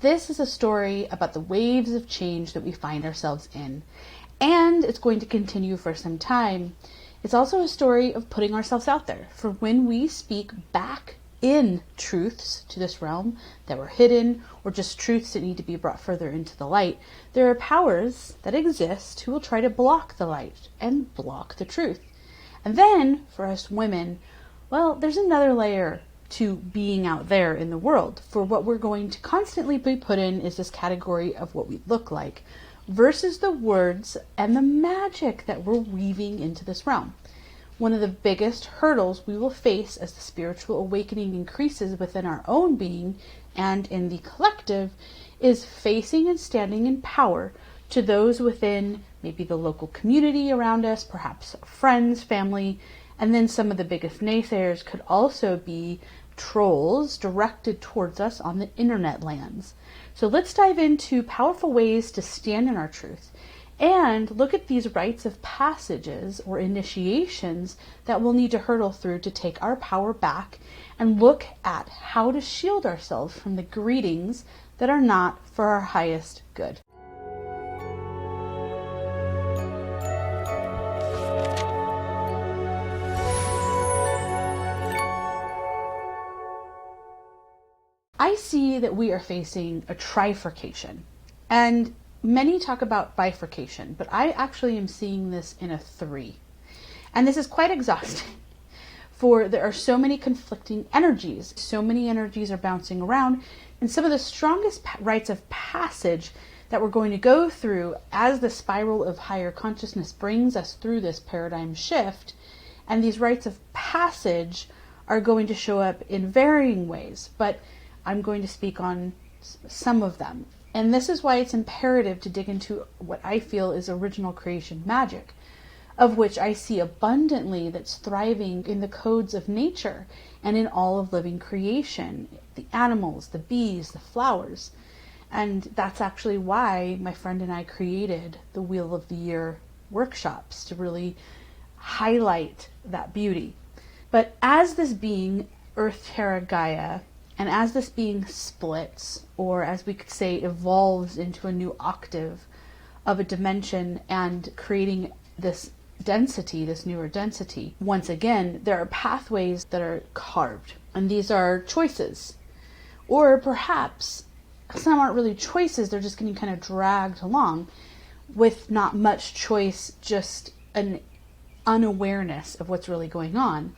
this is a story about the waves of change that we find ourselves in, and it's going to continue for some time. It's also a story of putting ourselves out there, for when we speak back in truths to this realm that were hidden, or just truths that need to be brought further into the light, there are powers that exist who will try to block the light and block the truth. And then, for us women, well, there's another layer to being out there in the world, for what we're going to constantly be put in is this category of what we look like, versus the words and the magic that we're weaving into this realm. One of the biggest hurdles we will face as the spiritual awakening increases within our own being and in the collective is facing and standing in power to those within maybe the local community around us, perhaps friends, family, and then some of the biggest naysayers could also be trolls directed towards us on the internet lands. So let's dive into powerful ways to stand in our truth and look at these rites of passages or initiations that we'll need to hurdle through to take our power back, and look at how to shield ourselves from the greetings that are not for our highest good. I see that we are facing a trifurcation, and many talk about bifurcation, but I actually am seeing this in a 3. And this is quite exhausting, for there are so many conflicting energies. So many energies are bouncing around, and some of the strongest rites of passage that we're going to go through as the spiral of higher consciousness brings us through this paradigm shift. And these rites of passage are going to show up in varying ways, but I'm going to speak on some of them. And this is why it's imperative to dig into what I feel is original creation magic, of which I see abundantly that's thriving in the codes of nature and in all of living creation, the animals, the bees, the flowers. And that's actually why my friend and I created the Wheel of the Year workshops, to really highlight that beauty. But as this being, Earth, Terra, Gaia, and as this being splits, or as we could say evolves into a new octave of a dimension and creating this density, this newer density, once again, there are pathways that are carved. And these are choices. Or perhaps some aren't really choices, they're just getting kind of dragged along with not much choice, just an unawareness of what's really going on.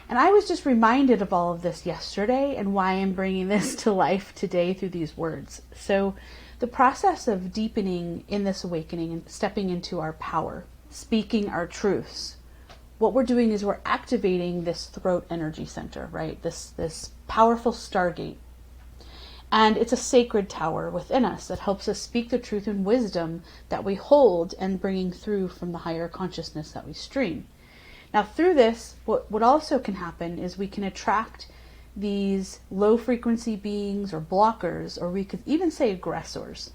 And I was just reminded of all of this yesterday and why I'm bringing this to life today through these words. So the process of deepening in this awakening and stepping into our power, speaking our truths, what we're doing is we're activating this throat energy center, right? This powerful stargate. And it's a sacred tower within us that helps us speak the truth and wisdom that we hold and bringing through from the higher consciousness that we stream. Now through this, what also can happen is we can attract these low frequency beings or blockers, or we could even say aggressors.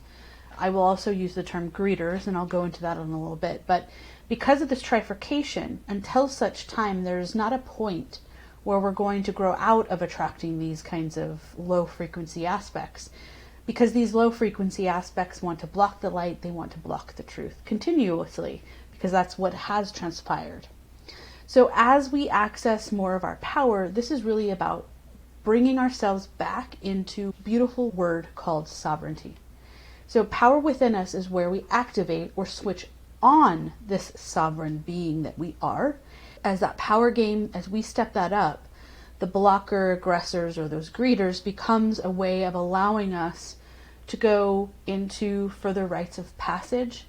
I will also use the term greeters, and I'll go into that in a little bit. But because of this trifurcation, until such time there's not a point where we're going to grow out of attracting these kinds of low frequency aspects. Because these low frequency aspects want to block the light, they want to block the truth continuously, because that's what has transpired. So as we access more of our power, this is really about bringing ourselves back into a beautiful word called sovereignty. So power within us is where we activate or switch on this sovereign being that we are. As that power game, as we step that up, the blocker, aggressors, or those greeters becomes a way of allowing us to go into further rites of passage.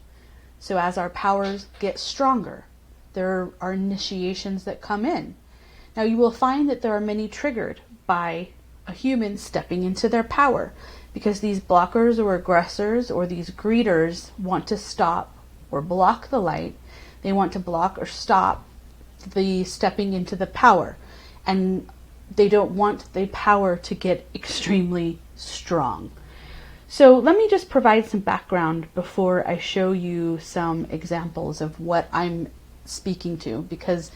So as our powers get stronger, there are initiations that come in. Now you will find that there are many triggered by a human stepping into their power, because these blockers or aggressors or these greeters want to stop or block the light. They want to block or stop the stepping into the power, and they don't want the power to get extremely strong. So let me just provide some background before I show you some examples of what I'm speaking to, because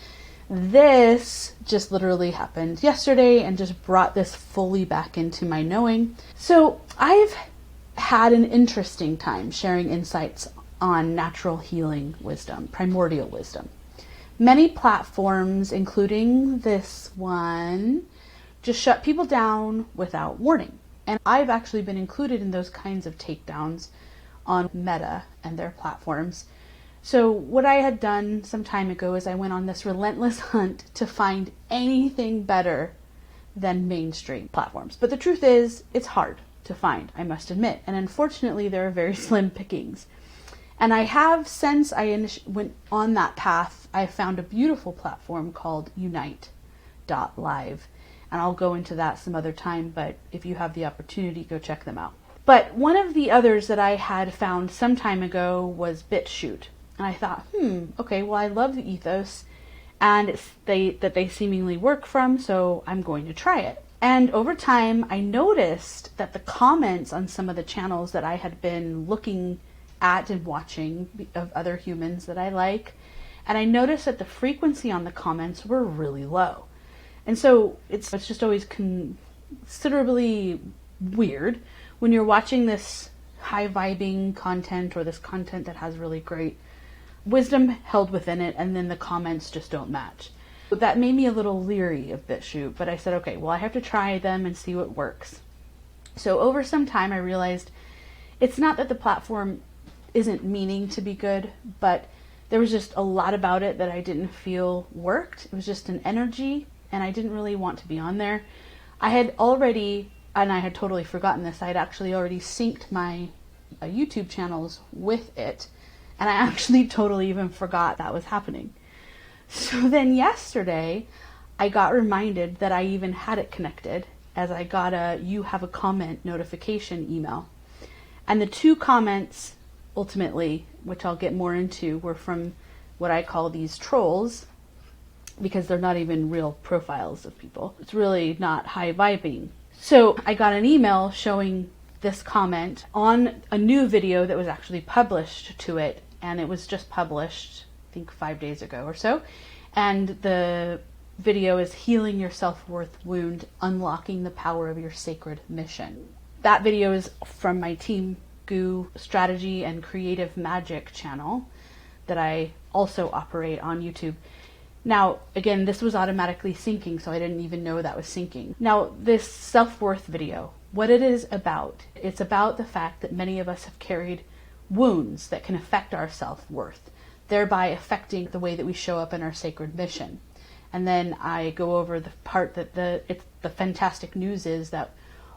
this just literally happened yesterday and just brought this fully back into my knowing. So I've had an interesting time sharing insights on natural healing wisdom, primordial wisdom. Many platforms, including this one, just shut people down without warning. And I've actually been included in those kinds of takedowns on Meta and their platforms. So what I had done some time ago is I went on this relentless hunt to find anything better than mainstream platforms. But the truth is, it's hard to find, I must admit. And unfortunately, there are very slim pickings. And I have, since I went on that path, I found a beautiful platform called unite.live. And I'll go into that some other time, but if you have the opportunity, go check them out. But one of the others that I had found some time ago was BitChute. And I thought, okay, well, I love the ethos and that they seemingly work from, so I'm going to try it. And over time, I noticed that the comments on some of the channels that I had been looking at and watching of other humans that I like, and I noticed that the frequency on the comments were really low. And so it's just always considerably weird when you're watching this high vibing content or this content that has really great wisdom held within it, and then the comments just don't match. That made me a little leery of BitChute, but I said, okay, well, I have to try them and see what works. So over some time, I realized it's not that the platform isn't meaning to be good, but there was just a lot about it that I didn't feel worked. It was just an energy, and I didn't really want to be on there. I had already, and I had totally forgotten this, I had actually already synced my YouTube channels with it, and I actually totally even forgot that was happening. So then yesterday, I got reminded that I even had it connected, as I got a "you have a comment" notification email. And the two comments, ultimately, which I'll get more into, were from what I call these trolls, because they're not even real profiles of people. It's really not high vibing. So I got an email showing this comment on a new video that was actually published to it, and it was just published, I think 5 days ago or so. And the video is "Healing Your Self-Worth Wound, Unlocking the Power of Your Sacred Mission." That video is from my Team Goo Strategy and Creative Magick channel that I also operate on YouTube. Now, again, this was automatically syncing, so I didn't even know that was syncing. Now, this self-worth video, what it is about, it's about the fact that many of us have carried wounds that can affect our self-worth, thereby affecting the way that we show up in our sacred mission. And then I go over the part that the fantastic news is that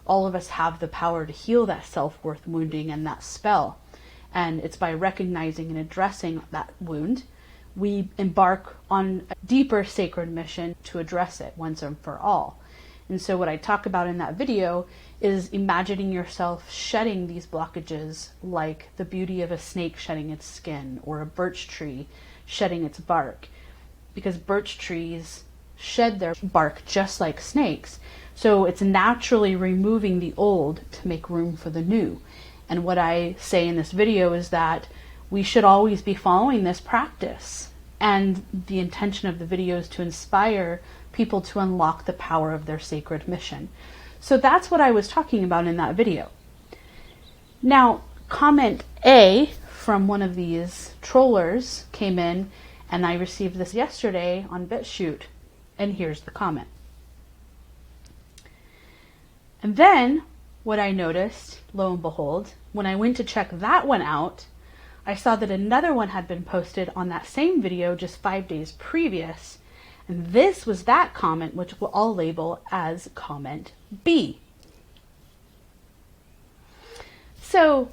all of us have the power to heal that self-worth wounding and that spell. And it's by recognizing and addressing that wound, we embark on a deeper sacred mission to address it once and for all. And so what I talk about in that video is imagining yourself shedding these blockages, like the beauty of a snake shedding its skin or a birch tree shedding its bark, because birch trees shed their bark just like snakes. So it's naturally removing the old to make room for the new. And what I say in this video is that we should always be following this practice. And the intention of the video is to inspire people to unlock the power of their sacred mission. So that's what I was talking about in that video. Now, comment A from one of these trollers came in, and I received this yesterday on BitChute, and here's the comment. And then what I noticed, lo and behold, when I went to check that one out, I saw that another one had been posted on that same video just 5 days previous. And this was that comment, which I'll label as comment B. So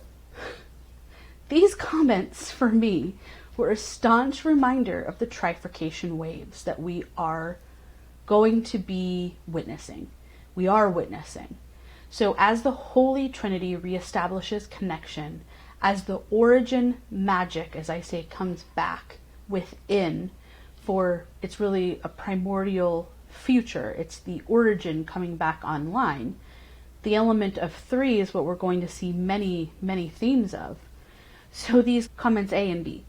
these comments for me were a staunch reminder of the trifurcation waves that we are going to be witnessing. We are witnessing. So as the Holy Trinity reestablishes connection, as the origin magic, as I say, comes back within, for it's really a primordial future. It's the origin coming back online. The element of 3 is what we're going to see many, many themes of. So these comments A and B.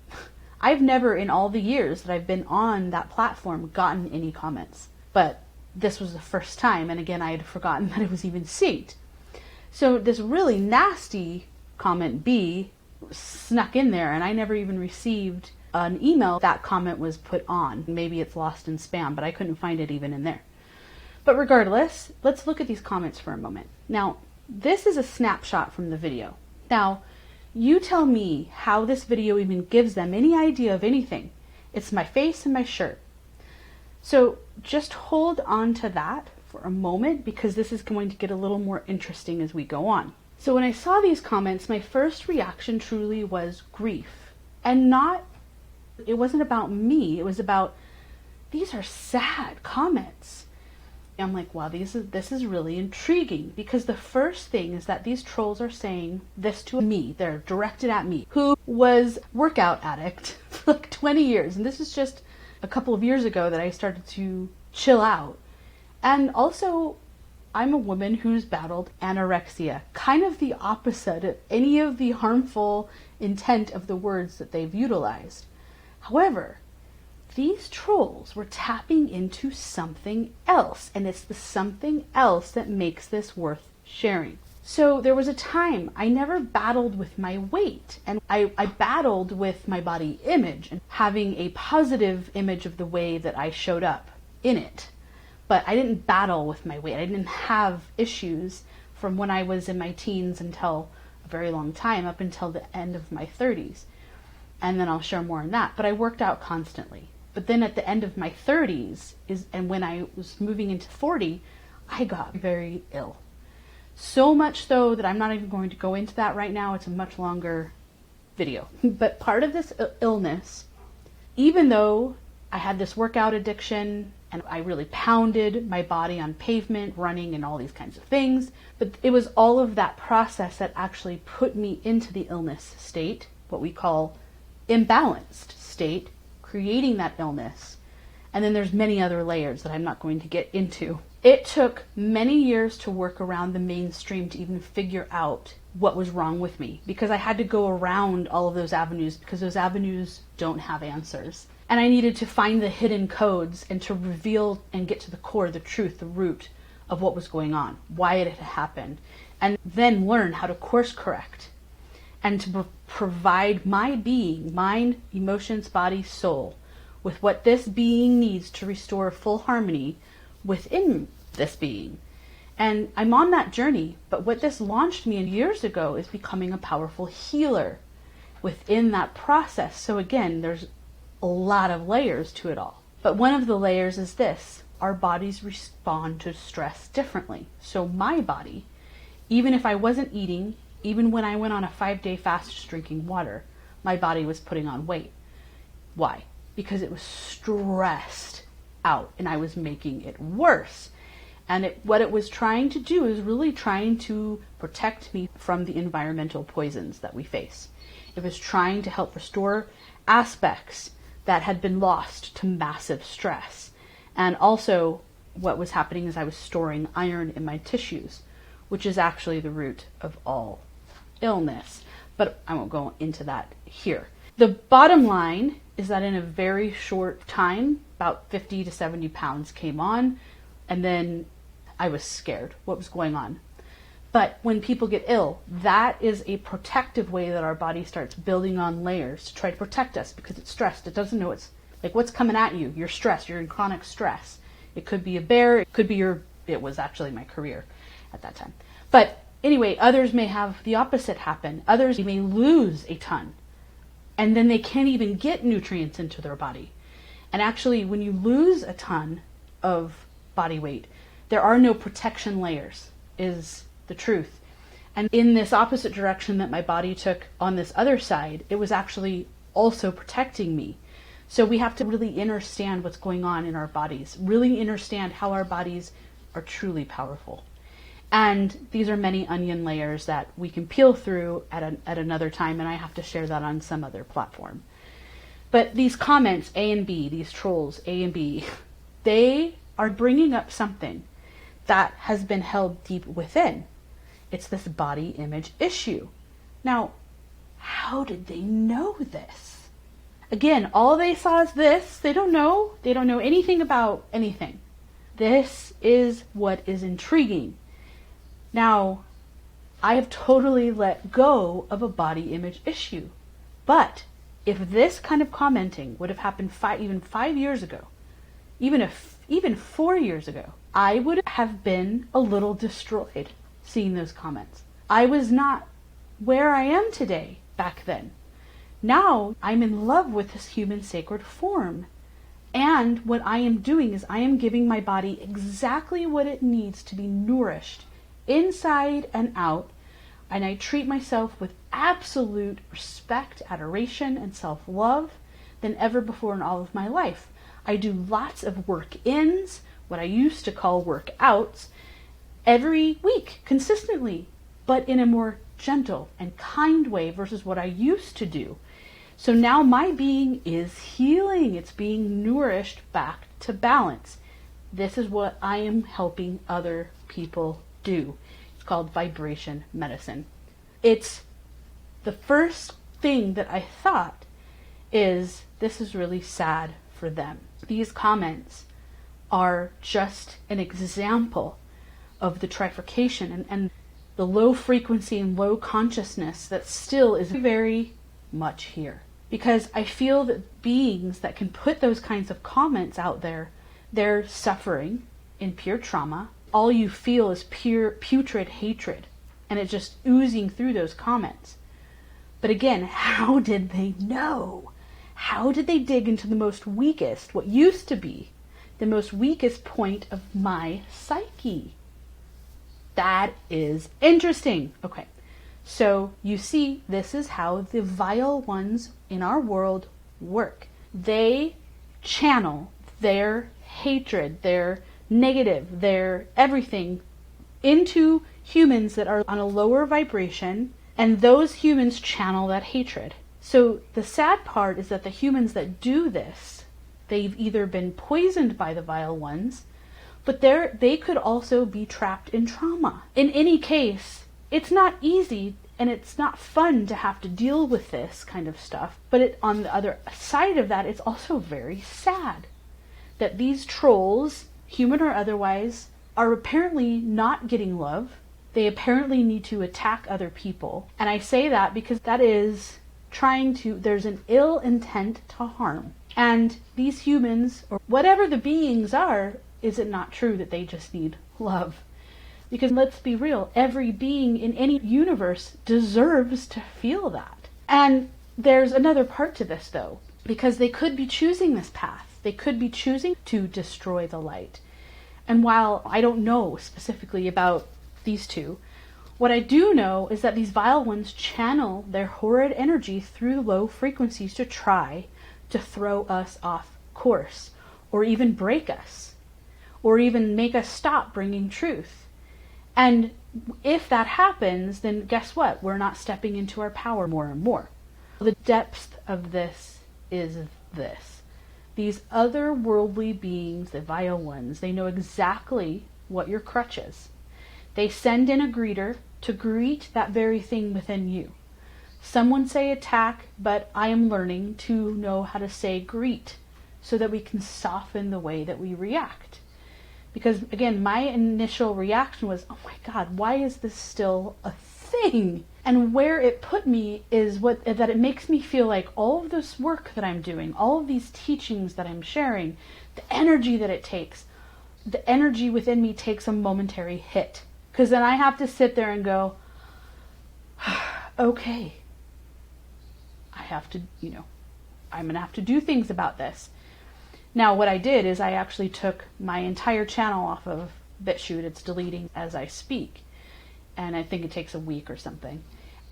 I've never in all the years that I've been on that platform gotten any comments, but this was the first time, and again I had forgotten that it was even synced. So this really nasty comment B snuck in there, and I never even received an email that comment was put on. Maybe it's lost in spam, but I couldn't find it even in there. But regardless, let's look at these comments for a moment. Now, this is a snapshot from the video. Now, you tell me how this video even gives them any idea of anything. It's my face and my shirt. So just hold on to that for a moment, because this is going to get a little more interesting as we go on. So when I saw these comments, my first reaction truly was grief. And it wasn't about me, it was about, these are sad comments. And I'm like, wow, this is really intriguing, because the first thing is that these trolls are saying this to me. They're directed at me, who was workout addict for like 20 years. And this is just a couple of years ago that I started to chill out. And also, I'm a woman who's battled anorexia, kind of the opposite of any of the harmful intent of the words that they've utilized. However, these trolls were tapping into something else, and it's the something else that makes this worth sharing. So there was a time I never battled with my weight, and I battled with my body image and having a positive image of the way that I showed up in it. But I didn't battle with my weight. I didn't have issues from when I was in my teens until a very long time, up until the end of my 30s. And then I'll share more on that. But I worked out constantly. But then at the end of my 30s, and when I was moving into 40, I got very ill. So much so that I'm not even going to go into that right now. It's a much longer video. But part of this illness, even though I had this workout addiction, and I really pounded my body on pavement, running and all these kinds of things. But it was all of that process that actually put me into the illness state, what we call imbalanced state, creating that illness. And then there's many other layers that I'm not going to get into. It took many years to work around the mainstream to even figure out what was wrong with me, because I had to go around all of those avenues, because those avenues don't have answers. And I needed to find the hidden codes and to reveal and get to the core, the truth, the root of what was going on, why it had happened, and then learn how to course correct and to provide my being, mind, emotions, body, soul, with what this being needs to restore full harmony within this being. And I'm on that journey, but what this launched me years ago is becoming a powerful healer within that process. So again, there's a lot of layers to it all. But one of the layers is this: our bodies respond to stress differently. So my body, even if I wasn't eating, even when I went on a 5-day fast just drinking water, my body was putting on weight. Why? Because it was stressed out and I was making it worse. And what it was trying to do is really trying to protect me from the environmental poisons that we face. It was trying to help restore aspects that had been lost to massive stress. And also what was happening is I was storing iron in my tissues, which is actually the root of all illness. But I won't go into that here. The bottom line is that in a very short time, about 50 to 70 pounds came on, and then I was scared what was going on. But when people get ill, that is a protective way that our body starts building on layers to try to protect us, because it's stressed. It doesn't know it's like what's coming at you. You're stressed. You're in chronic stress. It could be a bear. It could be it was actually my career at that time. But anyway, others may have the opposite happen. Others may lose a ton, and then they can't even get nutrients into their body. And actually, when you lose a ton of body weight, there are no protection layers, is the truth. And in this opposite direction that my body took on this other side, it was actually also protecting me. So we have to really understand what's going on in our bodies, really understand how our bodies are truly powerful. And these are many onion layers that we can peel through at another time, and I have to share that on some other platform. But these comments, A and B, these trolls, A and B, they are bringing up something that has been held deep within. It's this body image issue. Now, how did they know this? Again, all they saw is this. They don't know anything about anything. This is what is intriguing. Now, I have totally let go of a body image issue. But if this kind of commenting would have happened even 5 years ago, even 4 years ago, I would have been a little destroyed seeing those comments. I was not where I am today back then. Now I'm in love with this human sacred form. And what I am doing is I am giving my body exactly what it needs to be nourished inside and out. And I treat myself with absolute respect, adoration, and self-love than ever before in all of my life. I do lots of work-ins, what I used to call workouts, every week, consistently, but in a more gentle and kind way versus what I used to do. So now my being is healing. It's being nourished back to balance. This is what I am helping other people do. It's called vibration medicine. It's the first thing that I thought is, this is really sad for them. These comments are just an example of the trifurcation and the low frequency and low consciousness that still is very much here. Because I feel that beings that can put those kinds of comments out there, they're suffering in pure trauma. All you feel is pure putrid hatred, and it's just oozing through those comments. But again, how did they know? How did they dig into the most weakest, what used to be the most weakest point of my psyche? That is interesting. Okay. So you see, this is how the vile ones in our world work. They channel their hatred, their negative, their everything into humans that are on a lower vibration, and those humans channel that hatred. So the sad part is that the humans that do this, they've either been poisoned by the vile ones, but they could also be trapped in trauma. In any case, it's not easy and it's not fun to have to deal with this kind of stuff. But on the other side of that, it's also very sad that these trolls, human or otherwise, are apparently not getting love. They apparently need to attack other people. And I say that because that is there's an ill intent to harm. And these humans, or whatever the beings are, is it not true that they just need love? Because let's be real, every being in any universe deserves to feel that. And there's another part to this though, because they could be choosing this path. They could be choosing to destroy the light. And while I don't know specifically about these two, what I do know is that these vile ones channel their horrid energy through low frequencies to try to throw us off course, or even break us, or even make us stop bringing truth. And if that happens, then guess what? We're not stepping into our power more and more. The depth of this is this. These otherworldly beings, the vile ones, they know exactly what your crutch is. They send in a greeter to greet that very thing within you. Someone say attack, but I am learning to know how to say greet so that we can soften the way that we react. Because again, my initial reaction was, oh my God, why is this still a thing? And where it put me is that it makes me feel like all of this work that I'm doing, all of these teachings that I'm sharing, the energy that it takes, the energy within me takes a momentary hit. Because then I have to sit there and go, okay, I have to, I'm going to have to do things about this. Now, what I did is I actually took my entire channel off of BitChute. It's deleting as I speak. And I think it takes a week or something.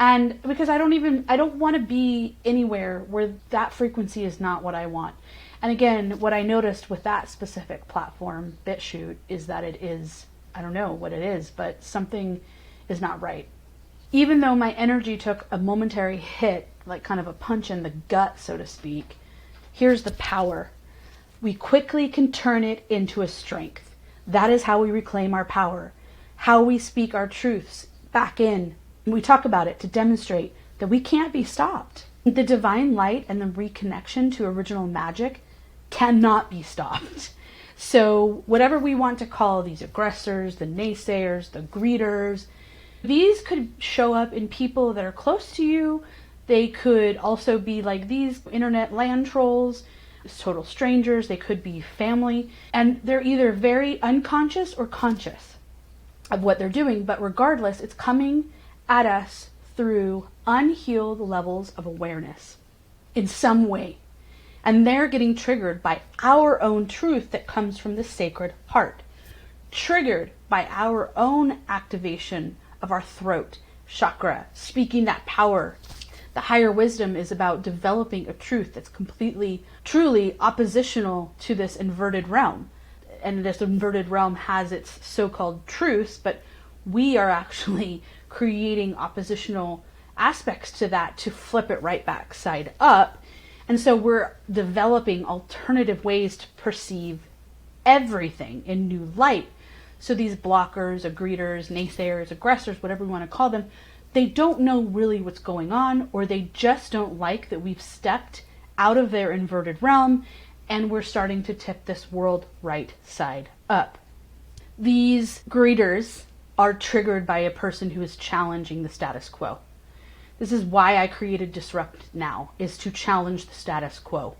And because I don't want to be anywhere where that frequency is not what I want. And again, what I noticed with that specific platform, BitChute, is that it is, I don't know what it is, but something is not right. Even though my energy took a momentary hit, like kind of a punch in the gut, so to speak, here's the power. We quickly can turn it into a strength. That is how we reclaim our power, how we speak our truths back in. We talk about it to demonstrate that we can't be stopped. The divine light and the reconnection to original magic cannot be stopped. So whatever we want to call these aggressors, the naysayers, the greeters, These could show up in people that are close to you. They could also be like these internet land trolls, total strangers. They could be family. And they're either very unconscious or conscious of what they're doing. But regardless, it's coming at us through unhealed levels of awareness in some way. And they're getting triggered by our own truth that comes from the sacred heart. Triggered by our own activation of our throat chakra, speaking that power. The higher wisdom is about developing a truth that's completely, truly oppositional to this inverted realm. And this inverted realm has its so-called truths, but we are actually creating oppositional aspects to that to flip it right back side up. And so we're developing alternative ways to perceive everything in new light. So these blockers, agreeters, naysayers, aggressors, whatever we want to call them, they don't know really what's going on, or they just don't like that we've stepped out of their inverted realm and we're starting to tip this world right side up. These greeters are triggered by a person who is challenging the status quo. This is why I created Disrupt Now, is to challenge the status quo.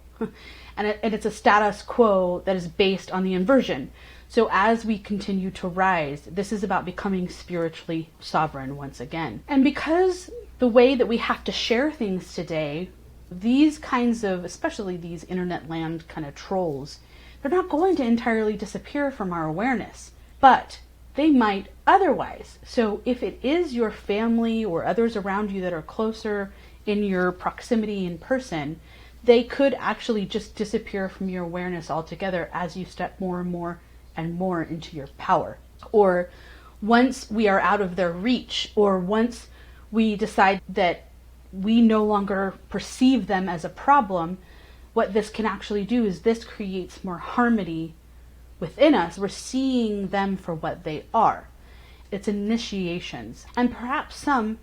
And it's a status quo that is based on the inversion. So as we continue to rise, this is about becoming spiritually sovereign once again. And because the way that we have to share things today, these kinds of, especially these internet land kind of trolls, they're not going to entirely disappear from our awareness, but they might otherwise. So if it is your family or others around you that are closer in your proximity in person, they could actually just disappear from your awareness altogether as you step more and more and more into your power. Or once we are out of their reach, or once we decide that we no longer perceive them as a problem, what this can actually do is this creates more harmony within us. We're seeing them for what they are. It's initiations. And perhaps some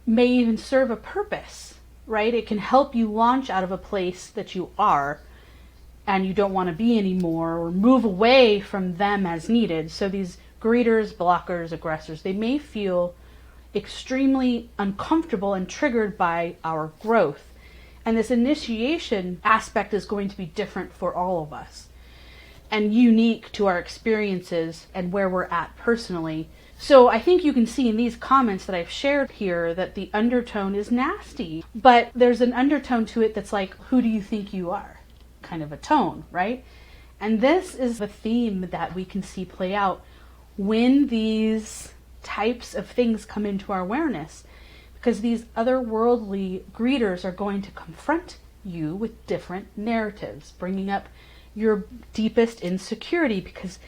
may even serve a purpose, right? It can help you launch out of a place that you are and you don't want to be anymore, or move away from them as needed. So these greeters, blockers, aggressors, they may feel extremely uncomfortable and triggered by our growth. And this initiation aspect is going to be different for all of us and unique to our experiences and where we're at personally. So I think you can see in these comments that I've shared here that the undertone is nasty, but there's an undertone to it that's like, who do you think you are? Kind of a tone, right? And this is the theme that we can see play out when these types of things come into our awareness, because these otherworldly greeters are going to confront you with different narratives, bringing up your deepest insecurity, because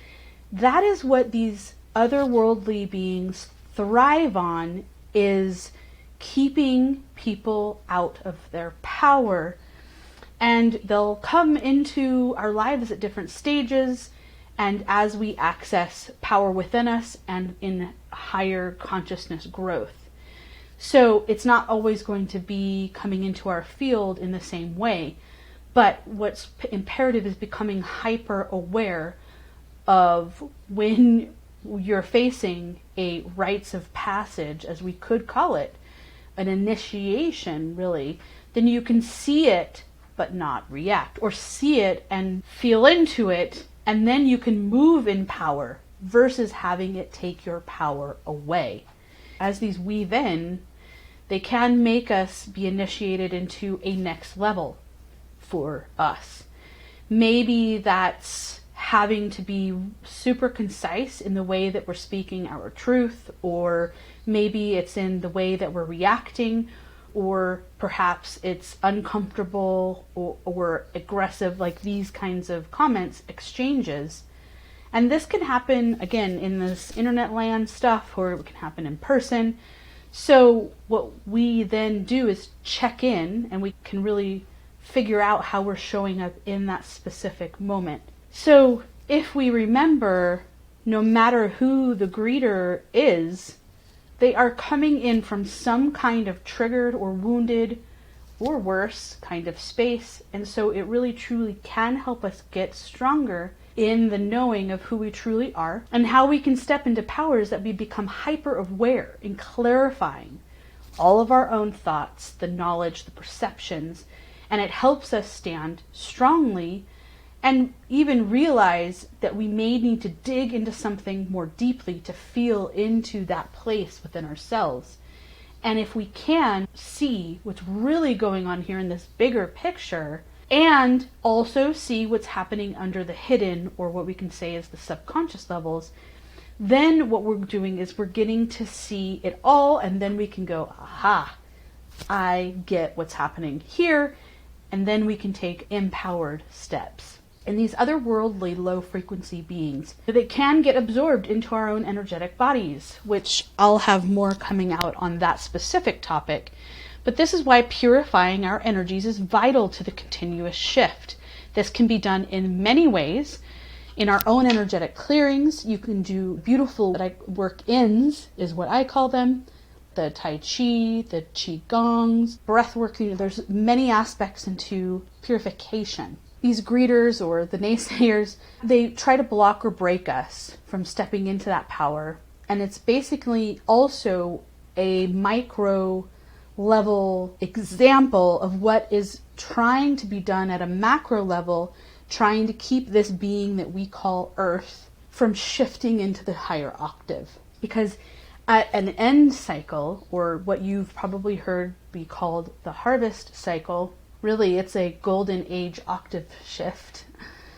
that is what these otherworldly beings thrive on, is keeping people out of their power. And they'll come into our lives at different stages, and as we access power within us and in higher consciousness growth. So it's not always going to be coming into our field in the same way, but what's imperative is becoming hyper aware of when you're facing a rites of passage, as we could call it, an initiation really, then you can see it but not react, or see it and feel into it, and then you can move in power versus having it take your power away. As these weave in, they can make us be initiated into a next level for us. Maybe that's having to be super concise in the way that we're speaking our truth, or maybe it's in the way that we're reacting, or perhaps it's uncomfortable or aggressive, like these kinds of comments, exchanges. And this can happen, again, in this internet land stuff, or it can happen in person. So what we then do is check in, and we can really figure out how we're showing up in that specific moment. So if we remember, no matter who the greeter is, they are coming in from some kind of triggered or wounded or worse kind of space. And so it really truly can help us get stronger in the knowing of who we truly are, and how we can step into powers that we become hyper aware in clarifying all of our own thoughts, the knowledge, the perceptions, and it helps us stand strongly and even realize that we may need to dig into something more deeply to feel into that place within ourselves. And if we can see what's really going on here in this bigger picture, and also see what's happening under the hidden, or what we can say is the subconscious levels, then what we're doing is we're getting to see it all, and then we can go, aha, I get what's happening here, and then we can take empowered steps. And these otherworldly low-frequency beings, they can get absorbed into our own energetic bodies, which I'll have more coming out on that specific topic. But this is why purifying our energies is vital to the continuous shift. This can be done in many ways. In our own energetic clearings, you can do beautiful work-ins, is what I call them. The Tai Chi, the Qigongs, breath work. There's many aspects into purification. These greeters or the naysayers, they try to block or break us from stepping into that power. And it's basically also a micro level example of what is trying to be done at a macro level, trying to keep this being that we call Earth from shifting into the higher octave. Because at an end cycle, or what you've probably heard be called the harvest cycle, really it's a golden age octave shift.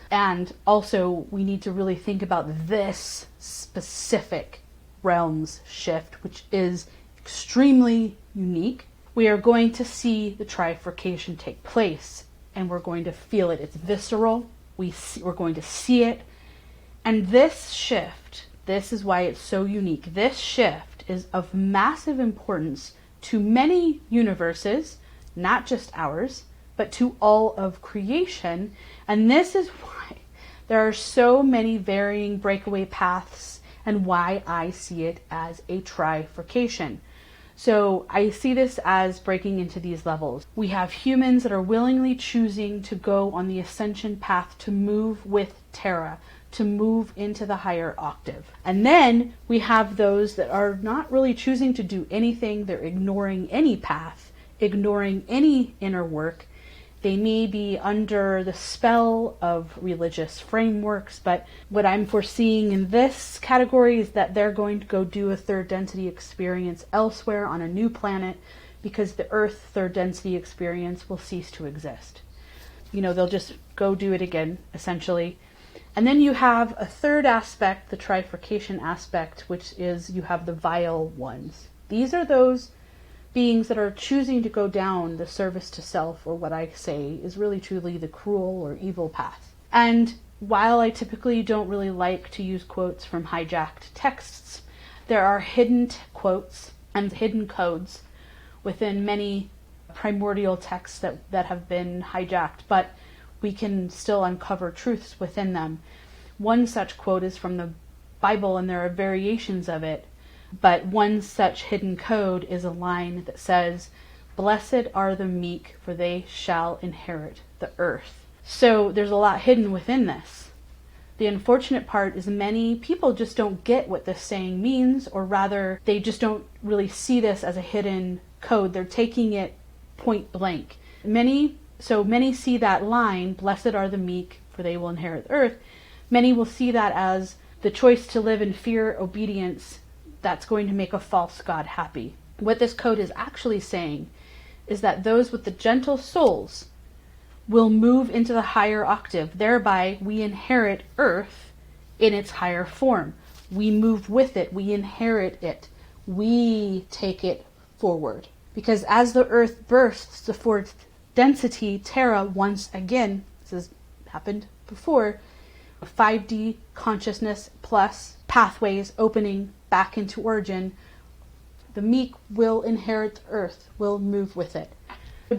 And also we need to really think about this specific realms shift, which is extremely unique. We are going to see the trifurcation take place, and we're going to feel it. It's visceral. We're going to see it. And this shift, this is why it's so unique. This shift is of massive importance to many universes, not just ours, but to all of creation. And this is why there are so many varying breakaway paths, and why I see it as a trifurcation. So I see this as breaking into these levels. We have humans that are willingly choosing to go on the ascension path, to move with Terra, to move into the higher octave. And then we have those that are not really choosing to do anything. They're ignoring any path, ignoring any inner work. They may be under the spell of religious frameworks, but what I'm foreseeing in this category is that they're going to go do a third density experience elsewhere on a new planet, because the Earth third density experience will cease to exist. They'll just go do it again, essentially. And then you have a third aspect, the trifurcation aspect, which is you have the vile ones. These are those beings that are choosing to go down the service to self, or what I say is really truly the cruel or evil path. And while I typically don't really like to use quotes from hijacked texts, there are hidden quotes and hidden codes within many primordial texts that have been hijacked, but we can still uncover truths within them. One such quote is from the Bible, and there are variations of it. But one such hidden code is a line that says, "Blessed are the meek, for they shall inherit the earth." So there's a lot hidden within this. The unfortunate part is many people just don't get what this saying means, or rather, they just don't really see this as a hidden code. They're taking it point blank. Many see that line, "Blessed are the meek, for they will inherit the earth." Many will see that as the choice to live in fear, obedience, that's going to make a false god happy. What this code is actually saying is that those with the gentle souls will move into the higher octave. Thereby, we inherit Earth in its higher form. We move with it. We inherit it. We take it forward. Because as the Earth bursts the fourth density, Terra, once again, this has happened before, 5D consciousness plus pathways opening back into origin, the meek will inherit the earth, will move with it.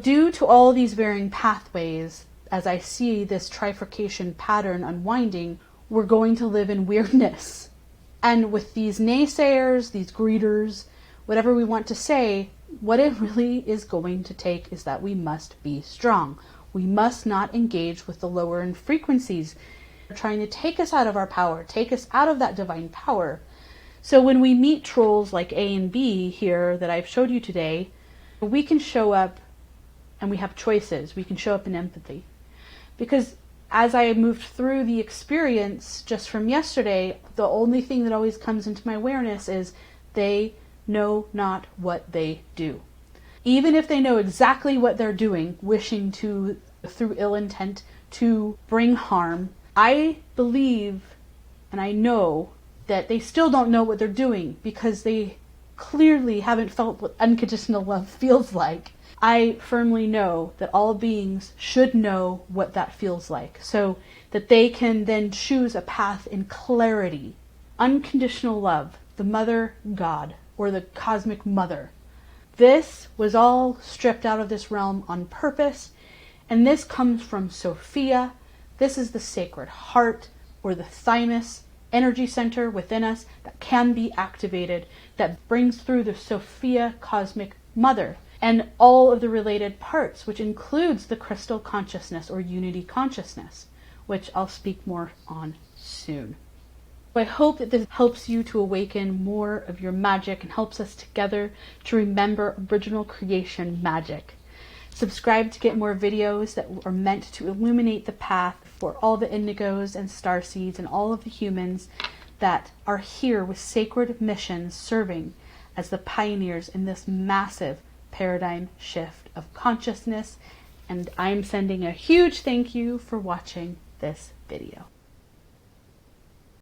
Due to all these varying pathways, as I see this trifurcation pattern unwinding, we're going to live in weirdness. And with these naysayers, these greeters, whatever we want to say, what it really is going to take is that we must be strong. We must not engage with the lower in frequencies. They're trying to take us out of our power, take us out of that divine power. So when we meet trolls like A and B here that I've showed you today, we can show up and we have choices. We can show up in empathy. Because as I moved through the experience just from yesterday, the only thing that always comes into my awareness is they know not what they do. Even if they know exactly what they're doing, wishing to, through ill intent, to bring harm, I believe and I know that they still don't know what they're doing because they clearly haven't felt what unconditional love feels like. I firmly know that all beings should know what that feels like so that they can then choose a path in clarity. Unconditional love, the Mother God, or the Cosmic Mother. This was all stripped out of this realm on purpose, and this comes from Sophia. This is the Sacred Heart, or the thymus energy center within us that can be activated, that brings through the Sophia Cosmic Mother and all of the related parts, which includes the crystal consciousness or unity consciousness, which I'll speak more on soon. I hope that this helps you to awaken more of your magic and helps us together to remember original creation magic. Subscribe to get more videos that are meant to illuminate the path for all the indigos and starseeds and all of the humans that are here with sacred missions serving as the pioneers in this massive paradigm shift of consciousness. And I'm sending a huge thank you for watching this video.